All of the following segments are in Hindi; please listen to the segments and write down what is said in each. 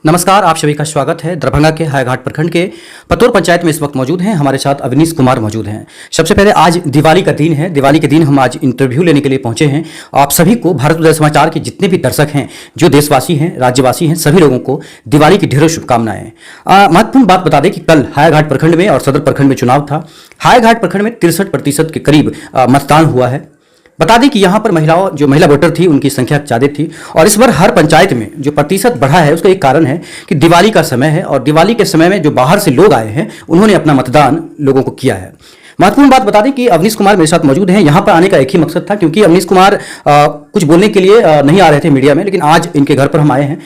नमस्कार, आप सभी का स्वागत है। दरभंगा के हायाघाट प्रखंड के पतोर पंचायत में इस वक्त मौजूद हैं। हमारे साथ अवनीश कुमार मौजूद हैं। सबसे पहले आज दिवाली का दिन है। दिवाली के दिन हम आज इंटरव्यू लेने के लिए पहुंचे हैं। आप सभी को भारत उदय समाचार के जितने भी दर्शक हैं, जो देशवासी हैं, राज्यवासी हैं, सभी लोगों को दिवाली की ढेरों शुभकामनाएं। महत्वपूर्ण बात बता दें कि कल हायाघाट प्रखंड में और सदर प्रखंड में चुनाव था। हायाघाट प्रखंड में 63% के करीब मतदान हुआ है। बता दें कि यहाँ पर महिला वोटर थी, उनकी संख्या ज़्यादा थी। और इस बार हर पंचायत में जो प्रतिशत बढ़ा है उसका एक कारण है कि दिवाली का समय है और दिवाली के समय में जो बाहर से लोग आए हैं उन्होंने अपना मतदान लोगों को किया है। महत्वपूर्ण बात बता दें कि अवनीश कुमार मेरे साथ मौजूद हैं। यहाँ पर आने का एक ही मकसद था, क्योंकि अवनीश कुमार कुछ बोलने के लिए नहीं आ रहे थे मीडिया में, लेकिन आज इनके घर पर हम आए हैं।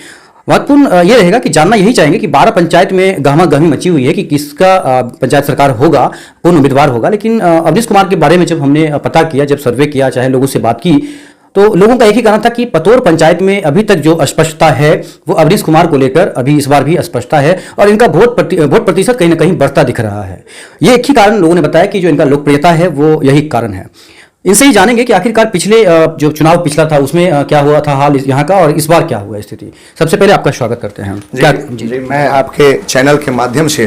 महत्वपूर्ण ये रहेगा कि जानना यही चाहेंगे कि 12 पंचायत में गहमा-गहमी मची हुई है कि किसका पंचायत सरकार होगा, कौन उम्मीदवार होगा। लेकिन अवनीश कुमार के बारे में जब हमने पता किया, जब सर्वे किया, चाहे लोगों से बात की, तो लोगों का एक ही कहना था कि पतोर पंचायत में अभी तक जो अस्पष्टता है वो अवनीश कुमार को लेकर अभी इस बार भी अस्पष्टता है और इनका वोट प्रतिशत कहीं ना कहीं बढ़ता दिख रहा है। ये एक ही कारण लोगों ने बताया कि जो इनका लोकप्रियता है वो यही कारण है। इनसे ही जानेंगे कि आखिरकार पिछले जो चुनाव पिछला था उसमें क्या हुआ था हाल यहाँ का, और इस बार क्या हुआ स्थिति। सबसे पहले आपका स्वागत करते हैं। जी, मैं आपके चैनल के माध्यम से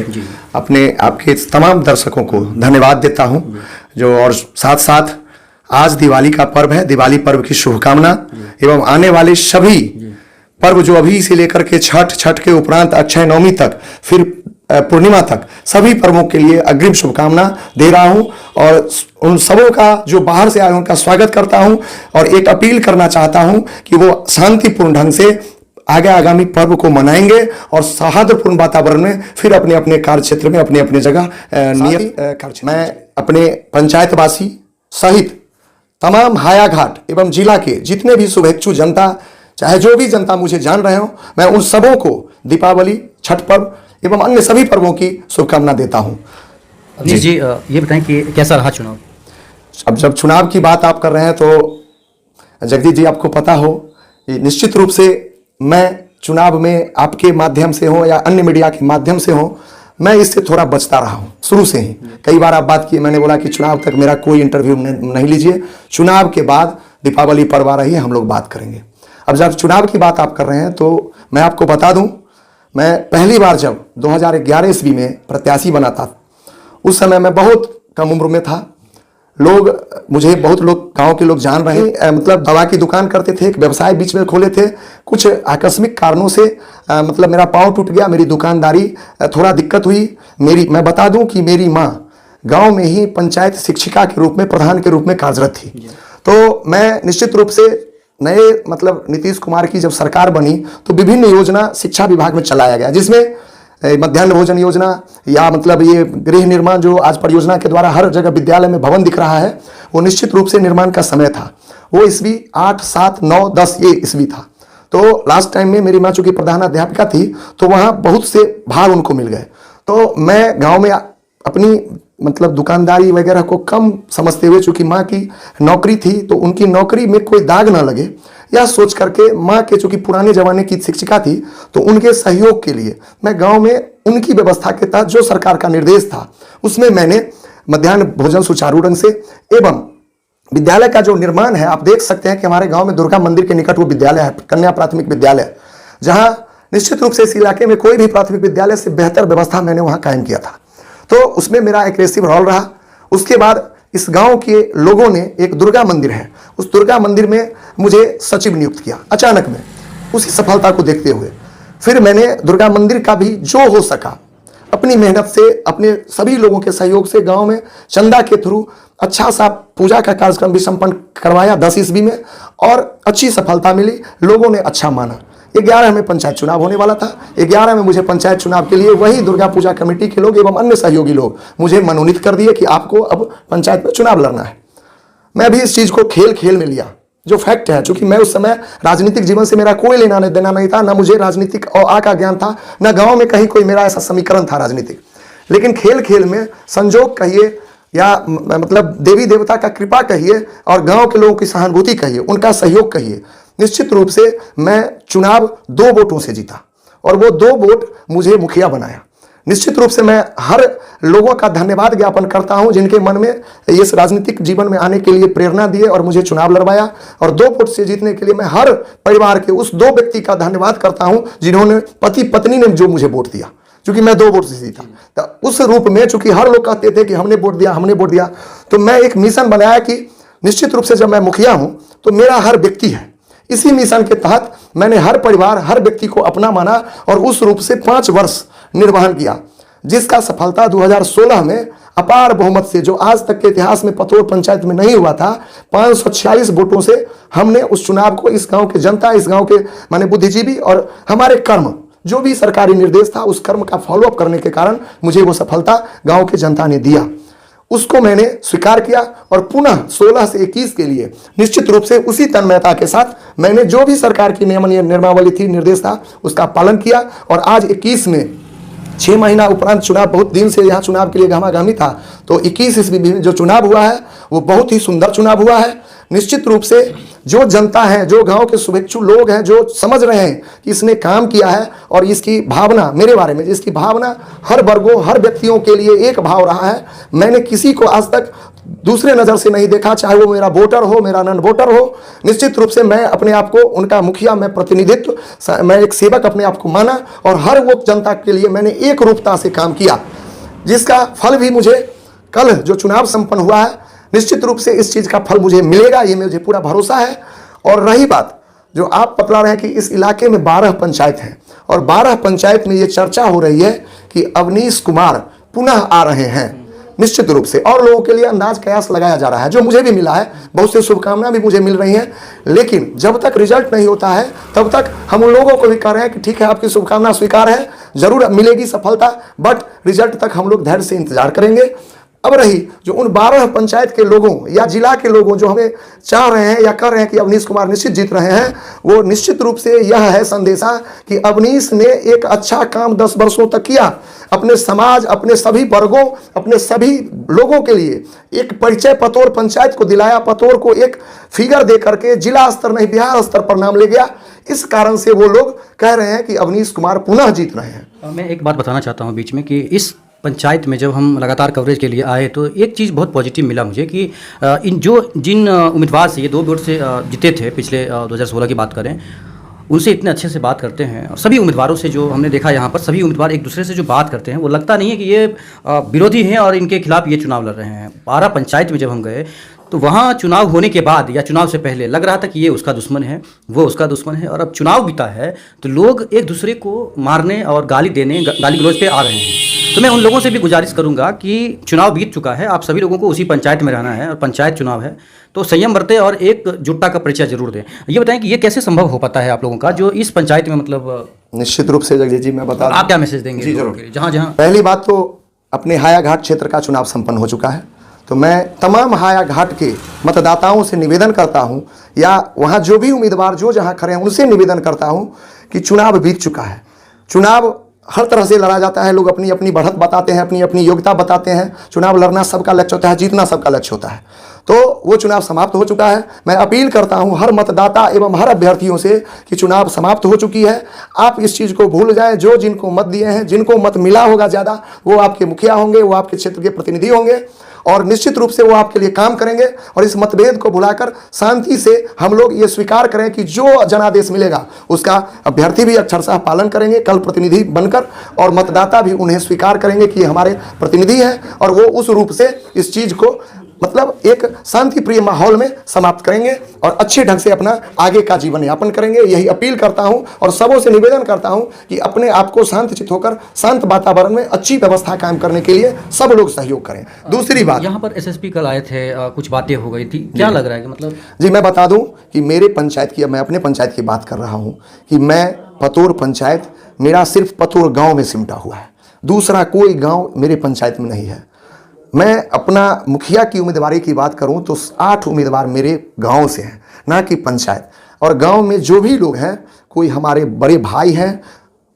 आपके तमाम दर्शकों को धन्यवाद देता हूं, जो और साथ साथ आज दिवाली का पर्व है। दिवाली पर्व की शुभकामना एवं आने वाले सभी पर्व जो अभी से लेकर के छठ के उपरांत अक्षय नवमी तक, फिर पूर्णिमा तक, सभी पर्वों के लिए अग्रिम शुभकामना दे रहा हूं और उन सबों का जो बाहर से आए उनका स्वागत करता हूं और एक अपील करना चाहता हूं कि वो शांतिपूर्ण ढंग से आगामी पर्व को मनाएंगे और सौहार्दपूर्ण वातावरण में फिर अपने अपने कार्य क्षेत्र में अपने अपने जगह नियत। मैं अपने पंचायतवासी सहित तमाम हायाघाट एवं जिला के जितने भी शुभेच्छु जनता, चाहे जो भी जनता मुझे जान रहे हो, मैं उन सबों को दीपावली, छठ पर्व एवं अन्य सभी पर्वों की शुभकामना देता हूं। जी, ये बताएं कि कैसा रहा चुनाव। अब जब चुनाव की बात आप कर रहे हैं तो जगदीश जी, आपको पता हो निश्चित रूप से मैं चुनाव में आपके माध्यम से हो या अन्य मीडिया के माध्यम से हो, मैं इससे थोड़ा बचता रहा हूँ शुरू से ही। कई बार आप बात की, मैंने बोला कि चुनाव तक मेरा कोई इंटरव्यू नहीं लीजिए, चुनाव के बाद दीपावली पर्व आ रही है, हम लोग बात करेंगे। अब जब चुनाव की बात आप कर रहे हैं तो मैं आपको बता दूं, मैं पहली बार जब 2011 ईस्वी में प्रत्याशी बना था, उस समय मैं बहुत कम उम्र में था। मुझे बहुत लोग, गांव के लोग जान रहे हैं। मतलब दवा की दुकान करते थे, एक व्यवसाय बीच में खोले थे। कुछ आकस्मिक कारणों से मतलब मेरा पांव टूट गया, मेरी दुकानदारी थोड़ा दिक्कत हुई। मैं बता दूं कि मेरी माँ गांव में ही पंचायत शिक्षिका के रूप में, प्रधान के रूप में कार्यरत थी। तो मैं निश्चित रूप से नए मतलब नीतीश कुमार की जब सरकार बनी तो विभिन्न योजना शिक्षा विभाग में चलाया गया, जिसमें मध्याह्न भोजन योजना या मतलब ये गृह निर्माण जो आज परियोजना के द्वारा हर जगह विद्यालय में भवन दिख रहा है, वो निश्चित रूप से निर्माण का समय था। वो ईस्वी 8, 7, 9, 10 ये ईस्वी था। तो लास्ट टाइम में मेरी माँ चूंकि प्रधान अध्यापिका थी तो वहाँ बहुत से भाग उनको मिल गए। तो मैं गाँव में अपनी मतलब दुकानदारी वगैरह को कम समझते हुए, चूंकि माँ की नौकरी थी तो उनकी नौकरी में कोई दाग ना लगे, यह सोच करके माँ के चूंकि पुराने जमाने की शिक्षिका थी तो उनके सहयोग के लिए मैं गांव में उनकी व्यवस्था के तहत जो सरकार का निर्देश था उसमें मैंने मध्याह्न भोजन सुचारू ढंग से एवं विद्यालय का जो निर्माण है, आप देख सकते हैं कि हमारे गाँव में दुर्गा मंदिर के निकट वो विद्यालय है, कन्या प्राथमिक विद्यालय, जहाँ निश्चित रूप से इस इलाके में कोई भी प्राथमिक विद्यालय से बेहतर व्यवस्था मैंने वहाँ कायम किया था। तो उसमें मेरा एक एक्रेसिव रोल रहा। उसके बाद इस गांव के लोगों ने, एक दुर्गा मंदिर है, उस दुर्गा मंदिर में मुझे सचिव नियुक्त किया अचानक में। उसी सफलता को देखते हुए फिर मैंने दुर्गा मंदिर का भी जो हो सका अपनी मेहनत से, अपने सभी लोगों के सहयोग से गांव में चंदा के थ्रू अच्छा सा पूजा का कार्यक्रम भी संपन्न करवाया 10 ईस्वी में और अच्छी सफलता मिली, लोगों ने अच्छा माना। 11 में पंचायत चुनाव होने वाला था। 11 में मुझे पंचायत चुनाव के लिए वही दुर्गा पूजा कमेटी के लोग एवं अन्य सहयोगी लोग मुझे मनोनीत कर दिए कि आपको अब पंचायत में चुनाव लड़ना है। मैं भी इस चीज को खेल में लिया, जो फैक्ट है। चूंकि मैं उस समय राजनीतिक जीवन से मेरा कोई लेना देना नहीं था, ना मुझे राजनीतिक और का ज्ञान था, ना गाँव में कहीं कोई मेरा ऐसा समीकरण था राजनीतिक। लेकिन खेल में संजोग कहिए या मतलब देवी देवता का कृपा कहिए और गाँव के लोगों की सहानुभूति कहिए, उनका सहयोग कहिए, निश्चित रूप से मैं चुनाव 2 वोटों से जीता और वो 2 वोट मुझे मुखिया बनाया। निश्चित रूप से मैं हर लोगों का धन्यवाद ज्ञापन करता हूं जिनके मन में इस राजनीतिक जीवन में आने के लिए प्रेरणा दिए और मुझे चुनाव लड़वाया, और 2 वोट से जीतने के लिए मैं हर परिवार के उस 2 व्यक्ति का धन्यवाद करता हूं जिन्होंने पति पत्नी ने जो मुझे वोट दिया, क्योंकि मैं 2 वोट से जीता। तो उस रूप में चूंकि हर लोग कहते थे कि हमने वोट दिया, तो मैं एक मिशन बनाया कि निश्चित रूप से जब मैं मुखिया हूं तो मेरा हर व्यक्ति है। इसी मिशन के तहत मैंने हर परिवार, हर व्यक्ति को अपना माना और उस रूप से 5 वर्ष निर्वहन किया, जिसका सफलता 2016 में अपार बहुमत से, जो आज तक के इतिहास में पतोर पंचायत में नहीं हुआ था, 546 वोटों से हमने उस चुनाव को इस गांव के जनता, इस गांव के माने बुद्धिजीवी और हमारे कर्म, जो भी सरकारी निर्देश था उस कर्म का फॉलोअप करने के कारण मुझे वो सफलता गांव के जनता ने दिया। उसको मैंने स्वीकार किया और पुनः 16 से 21 के लिए निश्चित रूप से उसी तन्मयता के साथ मैंने जो भी सरकार की नियमावली थी, निर्देश था, उसका पालन किया। और आज 21 में 6 महीना उपरांत चुनाव, बहुत दिन से यहाँ चुनाव के लिए गहमागहमी था, तो 21 ईस्वी में जो चुनाव हुआ है वो बहुत ही सुंदर चुनाव हुआ है। निश्चित रूप से जो जनता है, जो गांव के शुभेच्छु लोग हैं, जो समझ रहे हैं कि इसने काम किया है और इसकी भावना मेरे बारे में, जिसकी भावना हर वर्गों, हर व्यक्तियों के लिए एक भाव रहा है। मैंने किसी को आज तक दूसरे नज़र से नहीं देखा, चाहे वो मेरा वोटर हो, मेरा नॉन वोटर हो। निश्चित रूप से मैं अपने आप को उनका मुखिया, मैं प्रतिनिधित्व, मैं एक सेवक अपने आप को माना और हर वो जनता के लिए मैंने एक रूपता से काम किया, जिसका फल भी मुझे कल जो चुनाव संपन्न हुआ है, निश्चित रूप से इस चीज़ का फल मुझे मिलेगा, ये मुझे पूरा भरोसा है। और रही बात जो आप बतला रहे हैं कि इस इलाके में 12 पंचायत हैं और 12 पंचायत में ये चर्चा हो रही है कि अवनीश कुमार पुनः आ रहे हैं, निश्चित रूप से और लोगों के लिए अंदाज कयास लगाया जा रहा है, जो मुझे भी मिला है, बहुत सी शुभकामनाएं भी मुझे मिल रही हैं। लेकिन जब तक रिजल्ट नहीं होता है तब तक हम उन लोगों को भी कह रहे हैं कि ठीक है, आपकी शुभकामना स्वीकार है, जरूर मिलेगी सफलता, बट रिजल्ट तक हम लोग धैर्य से इंतजार करेंगे। अब रही जो उन 12 पंचायत के लोगों या जिला के लोगों जो हमें चाह रहे हैं या कर रहे हैं कि अवनीश कुमार निश्चित जीत रहे हैं, वो निश्चित रूप से यह है संदेशा कि अवनीश ने एक अच्छा काम 10 वर्षों तक किया, अपने समाज, अपने सभी वर्गों, अपने सभी लोगों के लिए एक परिचय पतोर पंचायत को दिलाया, पतोर को एक फिगर दे करके जिला स्तर नहीं बिहार स्तर पर नाम ले गया। इस कारण से वो लोग कह रहे हैं कि अवनीश कुमार पुनः जीत रहे हैं। मैं एक बात बताना चाहता हूँ बीच में कि इस पंचायत में जब हम लगातार कवरेज के लिए आए तो एक चीज़ बहुत पॉजिटिव मिला मुझे कि जिन उम्मीदवार से ये 2 वोट से जीते थे, पिछले 2016 की बात करें, उनसे इतने अच्छे से बात करते हैं। और सभी उम्मीदवारों से जो हमने देखा यहाँ पर, सभी उम्मीदवार एक दूसरे से जो बात करते हैं वो लगता नहीं है कि ये विरोधी हैं और इनके खिलाफ ये चुनाव लड़ रहे हैं। 12 पंचायत में जब हम गए तो वहाँ चुनाव होने के बाद या चुनाव से पहले लग रहा था कि ये उसका दुश्मन है, वो उसका दुश्मन है, और अब चुनाव बीता है तो लोग एक दूसरे को मारने और गाली देने, गाली गलौज पे आ रहे हैं। तो मैं उन लोगों से भी गुजारिश करूंगा कि चुनाव बीत चुका है, आप सभी लोगों को उसी पंचायत में रहना है और पंचायत चुनाव है, तो संयम बरतें और एकजुटता का परिचय जरूर दें। ये बताएं कि ये कैसे संभव हो पाता है आप लोगों का जो इस पंचायत में, मतलब निश्चित रूप से जगदीश जी मैं बता दूं, आप क्या मैसेज देंगे? जी जरूर। जहाँ जहाँ पहली बात तो अपने हायाघाट क्षेत्र का चुनाव संपन्न हो चुका है, तो मैं तमाम हायाघाट के मतदाताओं से निवेदन करता हूं, या वहां जो भी उम्मीदवार जो जहां खड़े हैं उनसे निवेदन करता हूं कि चुनाव बीत चुका है। चुनाव हर तरह से लड़ा जाता है, लोग अपनी अपनी बढ़त बताते हैं, अपनी अपनी योग्यता बताते हैं। चुनाव लड़ना सबका लक्ष्य होता है, जीतना सबका लक्ष्य होता है, तो वो चुनाव समाप्त हो चुका है। मैं अपील करता हूं हर मतदाता एवं हर अभ्यर्थियों से कि चुनाव समाप्त हो चुकी है, आप इस चीज़ को भूल जाएं। जो जिनको मत दिए हैं, जिनको मत मिला होगा ज़्यादा, वो आपके मुखिया होंगे, वो आपके क्षेत्र के प्रतिनिधि होंगे और निश्चित रूप से वो आपके लिए काम करेंगे। और इस मतभेद को भुलाकर शांति से हम लोग ये स्वीकार करें कि जो जनादेश मिलेगा उसका अभ्यर्थी भी अक्षरशः पालन करेंगे कल प्रतिनिधि बनकर, और मतदाता भी उन्हें स्वीकार करेंगे कि हमारे प्रतिनिधि हैं, और वो उस रूप से इस चीज़ को मतलब एक शांति प्रिय माहौल में समाप्त करेंगे और अच्छे ढंग से अपना आगे का जीवन यापन करेंगे। यही अपील करता हूं और सबों से निवेदन करता हूं कि अपने आप को शांतचित्त होकर शांत वातावरण में अच्छी व्यवस्था कायम करने के लिए सब लोग सहयोग करें। दूसरी बात, यहाँ पर एसएसपी कल आए थे, कुछ बातें हो गई थी, क्या लग रहा है कि मतलब? जी मैं बता दूं कि मेरे पंचायत की, मैं अपने पंचायत की बात कर रहा हूं कि मैं पतोर पंचायत, मेरा सिर्फ पतोर गाँव में सिमटा हुआ है, दूसरा कोई गाँव मेरे पंचायत में नहीं है। मैं अपना मुखिया की उम्मीदवारी की बात करूं तो 8 उम्मीदवार मेरे गांव से हैं, ना कि पंचायत। और गांव में जो भी लोग हैं, कोई हमारे बड़े भाई हैं,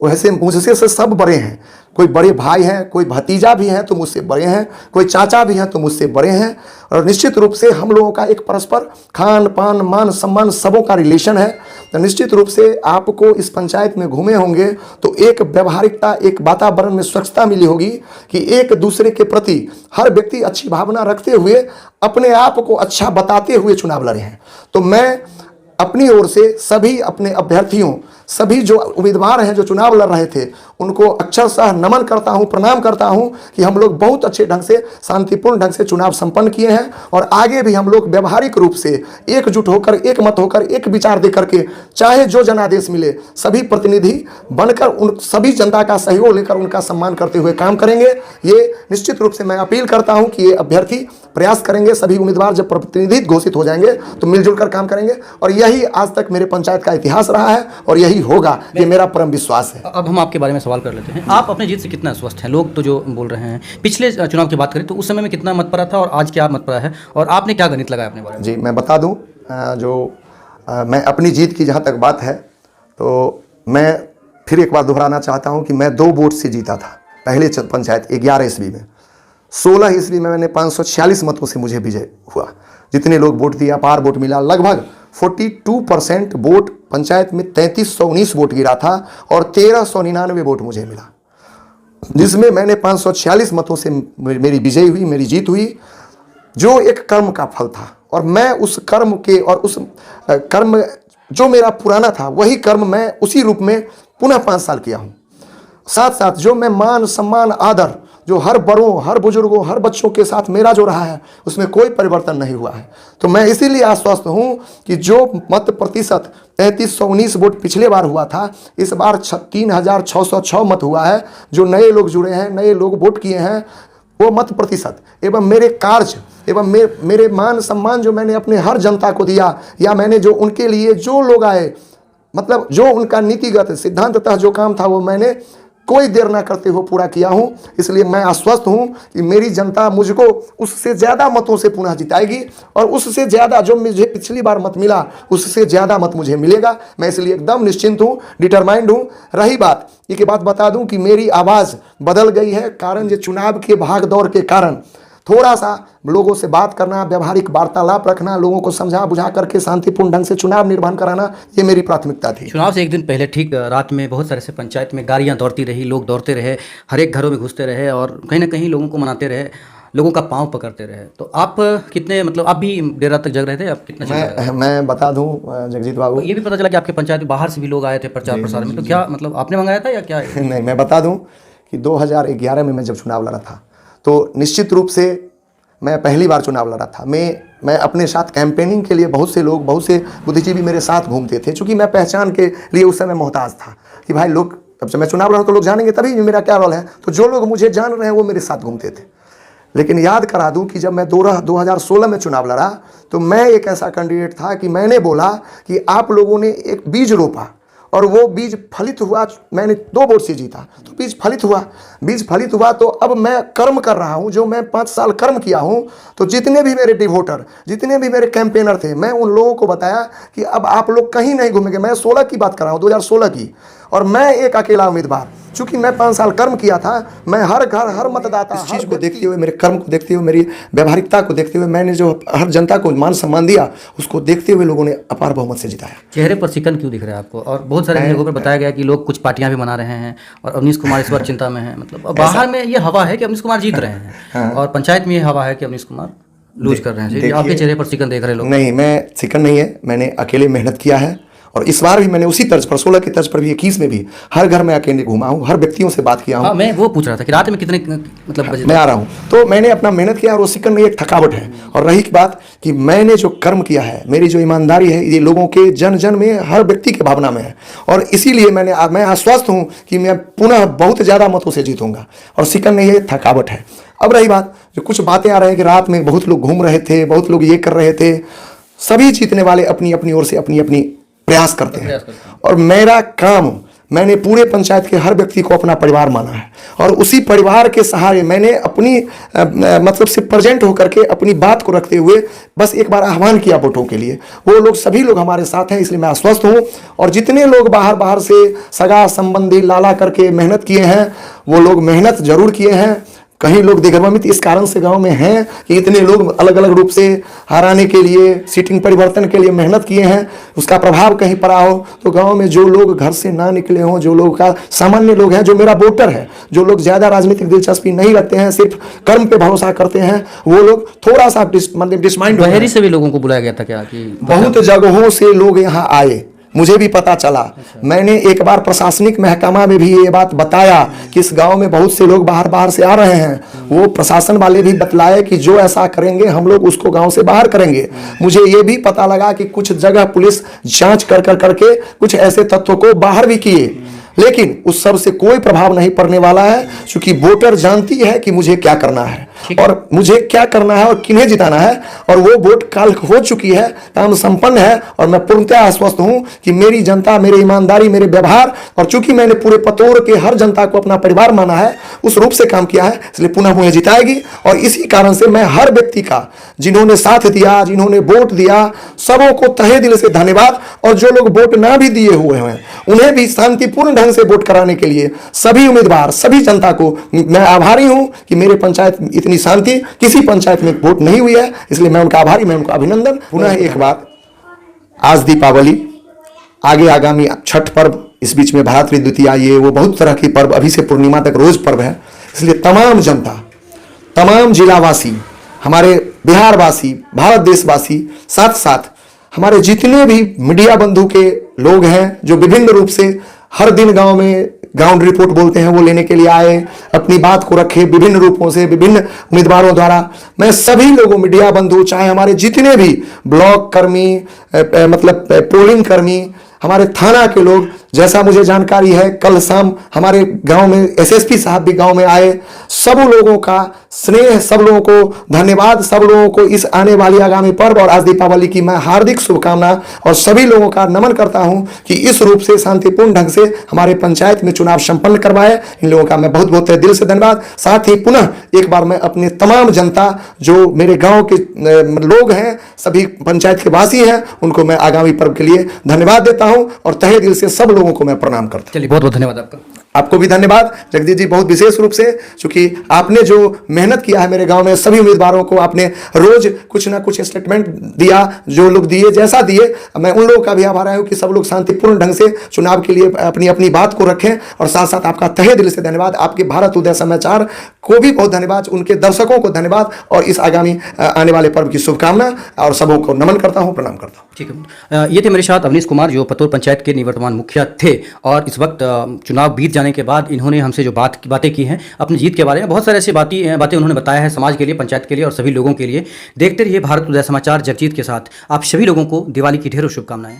वैसे मुझसे से सब बड़े हैं। कोई बड़े भाई हैं, कोई भतीजा भी हैं तो मुझसे बड़े हैं, कोई चाचा भी हैं तो मुझसे बड़े हैं। और निश्चित रूप से हम लोगों का एक परस्पर खान पान मान सम्मान सबों का रिलेशन है। तो निश्चित रूप से आपको इस पंचायत में घूमे होंगे तो एक व्यवहारिकता, एक वातावरण में स्वच्छता मिली होगी कि एक दूसरे के प्रति हर व्यक्ति अच्छी भावना रखते हुए अपने आप को अच्छा बताते हुए चुनाव लड़े हैं। तो मैं अपनी ओर से सभी अपने अभ्यर्थियों, सभी जो उम्मीदवार हैं जो चुनाव लड़ रहे थे, उनको अक्षरशः नमन करता हूं, प्रणाम करता हूं कि हम लोग बहुत अच्छे ढंग से, शांतिपूर्ण ढंग से चुनाव संपन्न किए हैं। और आगे भी हम लोग व्यवहारिक रूप से एकजुट होकर, एक मत होकर, एक विचार दे करके, चाहे जो जनादेश मिले, सभी प्रतिनिधि बनकर उन सभी जनता का सहयोग लेकर उनका सम्मान करते हुए काम करेंगे। ये निश्चित रूप से मैं अपील करता हूं कि ये अभ्यर्थी प्रयास करेंगे, सभी उम्मीदवार जब प्रतिनिधि घोषित हो जाएंगे तो मिलजुल कर काम करेंगे। और यही आज तक मेरे पंचायत का इतिहास रहा है और यही होगा, ये मेरा परम विश्वास है। अब हम आपके बारे में सवाल कर लेते हैं। आप अपने जीत से कितना आश्वस्त हैं? लोग तो जो बोल रहे हैं, पिछले चुनाव की बात करें तो उस समय में कितना मत पड़ा था और आज क्या मत पड़ा है, और आपने क्या गणित लगाया अपने बारे में? जी, मैं बता दूं, मैं अपनी जीत की जहां तक बात है तो मैं फिर एक बार दोहराना चाहता हूं कि मैं 2 वोट से जीता था पहले पंचायत 11 ईस्वी में। 16 ईस्वी में मैंने 546 मतों से मुझे विजय हुआ। जितने लोग वोट दिया, अपार वोट मिला, लगभग 42% वोट पंचायत में 3319 वोट गिरा था और 1399 वोट मुझे मिला, जिसमें मैंने 546 मतों से मेरी विजय हुई, मेरी जीत हुई, जो एक कर्म का फल था। और मैं उस कर्म के और उस कर्म जो मेरा पुराना था वही कर्म मैं उसी रूप में पुनः 5 साल किया हूँ। साथ साथ जो मैं मान सम्मान आदर जो हर बड़ों, हर बुजुर्गों, हर बच्चों के साथ मेरा जो रहा है उसमें कोई परिवर्तन नहीं हुआ है। तो मैं इसीलिए आश्वस्त हूं कि जो मत प्रतिशत 3319 वोट पिछले बार हुआ था, इस बार 3606 मत हुआ है। जो नए लोग जुड़े हैं, नए लोग वोट किए हैं, वो मत प्रतिशत एवं मेरे कार्य एवं मेरे मान सम्मान जो मैंने अपने हर जनता को दिया, या मैंने जो उनके लिए जो लोग आए, मतलब जो उनका नीतिगत सिद्धांततः जो काम था वो मैंने कोई देर ना करते हुए पूरा किया हूं। इसलिए मैं आश्वस्त हूं कि मेरी जनता मुझको उससे ज़्यादा मतों से पुनः जिताएगी और उससे ज़्यादा जो मुझे पिछली बार मत मिला उससे ज़्यादा मत मुझे मिलेगा। मैं इसलिए एकदम निश्चिंत हूं, डिटरमाइंड हूं। रही बात, एक बात बता दूं कि मेरी आवाज़ बदल गई है, कारण जो चुनाव के भाग दौड़ के कारण थोड़ा सा लोगों से बात करना, व्यवहारिक वार्तालाप रखना, लोगों को समझा बुझा करके शांतिपूर्ण ढंग से चुनाव निर्वहन कराना, ये मेरी प्राथमिकता थी। चुनाव से एक दिन पहले ठीक रात में बहुत सारे से पंचायत में गाड़ियां दौड़ती रही, लोग दौड़ते रहे, हर एक घरों में घुसते रहे और कहीं ना कहीं लोगों को मनाते रहे, लोगों का पांव पकड़ते रहे। तो आप कितने, मतलब आप भी देर रात तक जग रहे थे? आप कितना? मैं बता दूं जगजीत बाबू, ये भी पता चला कि आपके पंचायत बाहर से भी लोग आए थे प्रचार प्रसार में, तो क्या मतलब आपने मंगाया था या क्या? नहीं, मैं बता दूं कि 2011 में मैं जब चुनाव लड़ा था तो निश्चित रूप से मैं पहली बार चुनाव लड़ा था। मैं अपने साथ कैंपेनिंग के लिए बहुत से लोग, बहुत से बुद्धिजीवी मेरे साथ घूमते थे, चूँकि मैं पहचान के लिए उस समय मोहताज था कि भाई लोग, तब जब मैं चुनाव लड़ा तो लोग जानेंगे तभी मेरा क्या रोल है। तो जो लोग मुझे जान रहे हैं वो मेरे साथ घूमते थे। लेकिन याद करा दूं कि जब मैं 2016 में चुनाव लड़ा तो मैं एक ऐसा कैंडिडेट था कि मैंने बोला कि आप लोगों ने एक बीज रोपा और वो बीज फलित हुआ। मैंने 2 वोट से जीता तो बीज फलित हुआ। तो अब मैं कर्म कर रहा हूं, जो मैं 5 साल कर्म किया हूं। तो जितने भी मेरे डिवोटर, जितने भी मेरे कैंपेनर थे, मैं उन लोगों को बताया कि अब आप लोग कहीं नहीं घूमेंगे। मैं 16 की बात कर रहा हूं, 2016 की, और मैं एक अकेला उम्मीदवार, चूंकि मैं 5 साल कर्म किया था, मैं हर घर, हर मतदाता, इस चीज़ को देखते हुए, मेरे कर्म को देखते हुए, मेरी व्यवहारिकता को देखते हुए, मैंने जो हर जनता को मान सम्मान दिया, उसको देखते हुए लोगों ने अपार बहुमत से जिताया। चेहरे पर सिकन क्यों दिख रहा है आपको? और बहुत सारे जगहों पर बताया गया कि लोग कुछ पार्टियां भी बना रहे हैं और अवनीश कुमार इस बार चिंता में है। मतलब बाहर में ये हवा है कि अवनीश कुमार जीत रहे हैं और पंचायत में ये हवा है कि अवनीश कुमार लूज कर रहे हैं। आपके चेहरे पर सिकन देख रहे लोग? नहीं, मैं सिकन नहीं है, मैंने अकेले मेहनत किया है और इस बार भी मैंने उसी तर्ज पर, 16 की तर्ज पर भी 21 में भी हर घर में अकेले घुमा हूँ, हर व्यक्तियों से बात किया हूँ। मैं वो पूछ रहा था कि रात में कितने मतलब बजे मैं आ रहा हूँ, तो मैंने अपना मेहनत किया और वो सिकन नहीं, एक थकावट है। और रही बात कि मैंने जो कर्म किया है, मेरी जो ईमानदारी है, ये लोगों के जन जन में, हर व्यक्ति के भावना में है और इसीलिए मैं आश्वस्त हूँ कि मैं पुनः बहुत ज़्यादा मतों से जीतूंगा। और सिकन नहीं, ये थकावट है। अब रही बात, जो कुछ बातें आ रही है कि रात में बहुत लोग घूम रहे थे, बहुत लोग ये कर रहे थे, सभी जीतने वाले अपनी अपनी ओर से अपनी अपनी प्रयास करते हैं और मेरा काम, मैंने पूरे पंचायत के हर व्यक्ति को अपना परिवार माना है और उसी परिवार के सहारे मैंने अपनी मतलब से प्रेजेंट होकर के अपनी बात को रखते हुए बस एक बार आह्वान किया वोटों के लिए। वो लोग सभी लोग हमारे साथ हैं, इसलिए मैं आश्वस्त हूँ। और जितने लोग बाहर बाहर से सगा संबंधी लाला करके मेहनत किए हैं, वो लोग मेहनत जरूर किए हैं। कहीं लोग दिग्भ्रमित इस कारण से गांव में हैं कि इतने लोग अलग अलग रूप से हराने के लिए, सीटिंग परिवर्तन के लिए मेहनत किए हैं, उसका प्रभाव कहीं पड़ा हो। तो गांव में जो लोग घर से ना निकले हों, जो लोग का सामान्य लोग हैं, जो मेरा वोटर है, जो लोग ज़्यादा राजनीतिक दिलचस्पी नहीं रखते हैं, सिर्फ कर्म पे भरोसा करते हैं, वो लोग थोड़ा सा डिसमाइंड। बहेरी से भी लोगों को बुलाया गया था क्या कि बहुत जगहों से लोग यहाँ आए, मुझे भी पता चला। मैंने एक बार प्रशासनिक महकमा में भी ये बात बताया कि इस गांव में बहुत से लोग बाहर बाहर से आ रहे हैं। वो प्रशासन वाले भी बतलाए कि जो ऐसा करेंगे हम लोग उसको गांव से बाहर करेंगे। मुझे ये भी पता लगा कि कुछ जगह पुलिस जांच करके कुछ ऐसे तत्वों को बाहर भी किए, लेकिन उस सब से कोई प्रभाव नहीं पड़ने वाला है, क्योंकि वोटर जानती है कि मुझे क्या करना है और मुझे क्या करना है और किन्हें जिताना है। और वो वोट काल हो चुकी है, काम संपन्न है और मैं पूर्णतः आश्वस्त हूं कि मेरी जनता, मेरी ईमानदारी, मेरे व्यवहार और चूंकि मैंने पूरे पतोर के हर जनता को अपना परिवार माना है, उस रूप से काम किया है, इसलिए पुनः मुझे जिताएगी। और इसी कारण से मैं हर व्यक्ति का, जिन्होंने साथ दिया, जिन्होंने वोट दिया, सबों को तहे दिल से धन्यवाद। और जो लोग वोट ना भी दिए हुए हैं उन्हें भी शांतिपूर्ण ढंग से वोट कराने के लिए सभी उम्मीदवार, सभी जनता को मैं आभारी हूं कि मेरे पंचायत में इतनी शांति किसी पंचायत में वोट नहीं हुई है, इसलिए मैं उनका आभारी, मैं उनका अभिनंदन। पुनः एक बात, आज दीपावली, आगे आगामी छठ पर्व, इस बीच में भरात्री द्वितीया, ये वो बहुत तरह की पर्व, अभी से पूर्णिमा तक रोज पर्व है। इसलिए तमाम जनता, तमाम जिलावासी, हमारे बिहारवासी, भारत देशवासी, साथ साथ हमारे जितने भी मीडिया बंधु के लोग हैं जो विभिन्न रूप से हर दिन गांव में ग्राउंड रिपोर्ट बोलते हैं, वो लेने के लिए आए, अपनी बात को रखे विभिन्न रूपों से, विभिन्न उम्मीदवारों द्वारा। मैं सभी लोगों, मीडिया बंधु, चाहे हमारे जितने भी ब्लॉक कर्मी, मतलब पोलिंग कर्मी, हमारे थाना के लोग, जैसा मुझे जानकारी है कल शाम हमारे गांव में एसएसपी साहब भी गांव में आए, सब लोगों का स्नेह, सब लोगों को धन्यवाद, सब लोगों को इस आने वाली आगामी पर्व और आज दीपावली की मैं हार्दिक शुभकामना और सभी लोगों का नमन करता हूं कि इस रूप से शांतिपूर्ण ढंग से हमारे पंचायत में चुनाव संपन्न करवाए। इन लोगों का मैं बहुत बहुत दिल से धन्यवाद। साथ ही पुनः एक बार मैं अपने तमाम जनता, जो मेरे गाँव के लोग हैं, सभी पंचायत के वासी हैं, उनको मैं आगामी पर्व के लिए धन्यवाद देता हूं और तहे दिल से सब लोगों को मैं प्रणाम करता हूं। चलिए, बहुत बहुत धन्यवाद आपका। आपको भी धन्यवाद जगदीश जी, बहुत विशेष रूप से, क्योंकि आपने जो मेहनत किया है मेरे गांव में, सभी उम्मीदवारों को आपने रोज कुछ ना कुछ स्टेटमेंट दिया, जो लोग दिए, जैसा दिए, मैं उन लोगों का भी आभारी हूं कि सब लोग शांतिपूर्ण ढंग से चुनाव के लिए अपनी अपनी बात को रखें। और साथ साथ आपका तहे दिल से धन्यवाद, आपके भारत उदय समाचार को भी बहुत धन्यवाद, उनके दर्शकों को धन्यवाद और इस आगामी आने वाले पर्व की शुभकामना और सबों को नमन करता हूँ, प्रणाम करता हूँ। ठीक है, ये थे मेरे साथ अवनीश कुमार, जो पतोर पंचायत के निवर्तमान मुखिया थे और इस वक्त चुनाव बीत जाने के बाद इन्होंने हमसे जो बातें की हैं अपनी जीत के बारे में, बहुत सारी ऐसी बातें उन्होंने बताया है समाज के लिए, पंचायत के लिए और सभी लोगों के लिए। देखते रहिए भारत उदय समाचार जगजीत के साथ। आप सभी लोगों को दिवाली की ढेरों शुभकामनाएं।